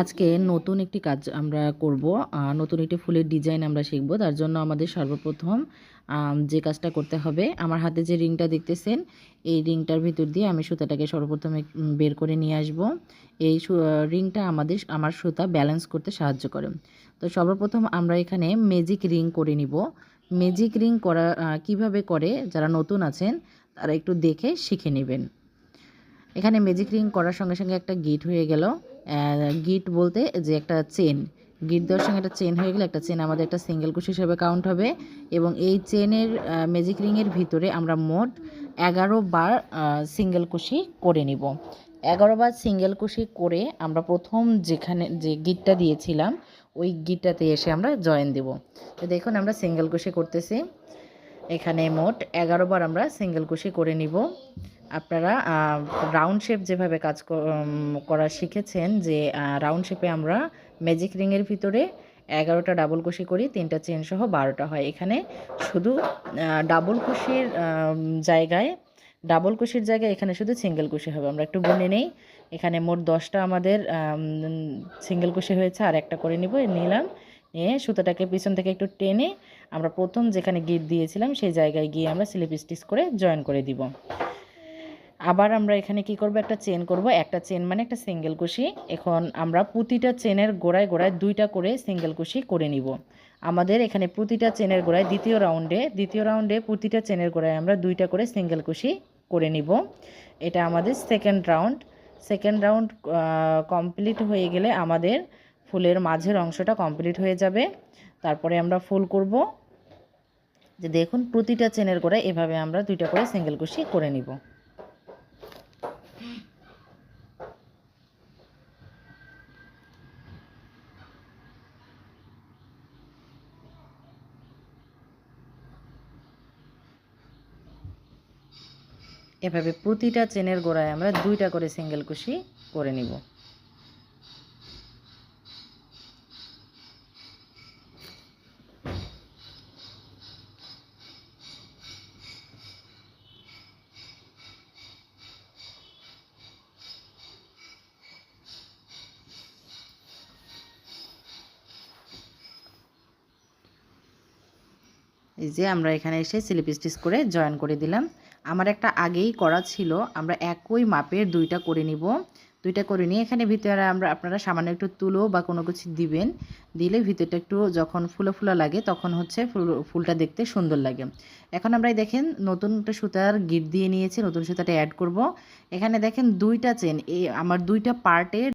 আজকে নতুন একটি কাজ আমরা করব। নতুন একটি ফুলের ডিজাইন আমরা শিখব। তার জন্য আমাদের সর্বপ্রথম যে কাজটা করতে হবে, আমার হাতে যে রিংটা দেখতেছেন, এই রিংটার ভিতর দিয়ে আমি সুতাটাকে সর্বপ্রথমে বের করে নিয়ে আসব। এই রিংটা আমার সুতা ব্যালেন্স করতে সাহায্য করে। তো সর্বপ্রথম আমরা এখানে ম্যাজিক রিং করে নিব। ম্যাজিক রিং করা কিভাবে করে, যারা নতুন আছেন তারা একটু দেখে শিখে নেবেন। এখানে ম্যাজিক রিং করার সঙ্গে সঙ্গে একটা গিট হয়ে গেল। গিট বলতে যে একটা চেন, গিট দেওয়ার সঙ্গে একটা চেন হয়ে গেলে একটা চেন আমাদের একটা সিঙ্গেল কুশি হিসেবে কাউন্ট হবে। এবং এই চেনের ম্যাজিক রিংয়ের ভিতরে আমরা মোট 11 বার সিঙ্গেল কুশি করে নিব। 11 বার সিঙ্গেল কুশি করে আমরা প্রথম যেখানে যে গিটটা দিয়েছিলাম ওই গিটটাতে এসে আমরা জয়েন দেব। তো দেখুন আমরা সিঙ্গেল কুশি করতেছি। এখানে মোট 11 বার আমরা সিঙ্গেল কুশি করে নিব। আপনারা রাউন্ড শেপ যেভাবে কাজ করা শিখেছেন, যে রাউন্ড শেপে আমরা ম্যাজিক রিংয়ের ভিতরে 11টা ডাবল কুশি করি, 3টা চেন সহ 12টা হয়। এখানে শুধু ডাবল কুশির জায়গায় এখানে শুধু সিঙ্গেল কুশি হবে। আমরা একটু গুনে নেই। এখানে মোট 10টা আমাদের সিঙ্গেল কুশি হয়েছে, আর একটা করে নিলাম। নিয়ে সুতাটাকে পিছন থেকে একটু টেনে আমরা প্রথম যেখানে গিট দিয়েছিলাম সেই জায়গায় গিয়ে আমরা স্লিপ স্টিচ করে জয়েন করে দিব। আবার আমরা এখানে কি করব, একটা চেন করব। একটা চেন মানে একটা সিঙ্গেল কুশি। এখন আমরা প্রতিটা চেনের গোড়ায় গোড়ায় 2টা করে সিঙ্গেল কুশি করে নিব। আমাদের এখানে প্রতিটা চেনের গোড়ায় দ্বিতীয় রাউন্ডে প্রতিটা চেনের গোড়ায় আমরা 2টা করে সিঙ্গেল কুশি করে নিব। এটা আমাদের সেকেন্ড রাউন্ড কমপ্লিট হয়ে গেলে আমাদের ফুলের মাঝের অংশটা কমপ্লিট হয়ে যাবে। তারপরে আমরা ফুল করব। যে দেখুন প্রতিটা চেনের গোড়ায় এভাবে আমরা 2টা করে সিঙ্গেল কুশি করে নিব। এভাবে প্রতিটা চেনের গোড়ায় আমরা 2টা করে সিঙ্গেল কুশি করে নিব। এই যে আমরা এখানে এসে স্লিপ স্টিচ করে জয়েন করে দিলাম। আমার একটা আগেই করা ছিল, আমরা একই মাপের 2টা করে নিব। 2টা করে নিয়ে এখানে ভিতরে আপনারা সামান্য একটু তুলো বা কোনো কিছু দিবেন, দিলে ভিতরটা একটু যখন ফুলো ফুলো লাগে তখন হচ্ছে ফুলটা দেখতে সুন্দর লাগে। এখন আমরা দেখেন নতুন একটা সুতার গিট দিয়ে নিয়েছি, নতুন সুতাটা অ্যাড করব। এখানে দেখেন 2টা চেন, এই আমার 2টা পার্টের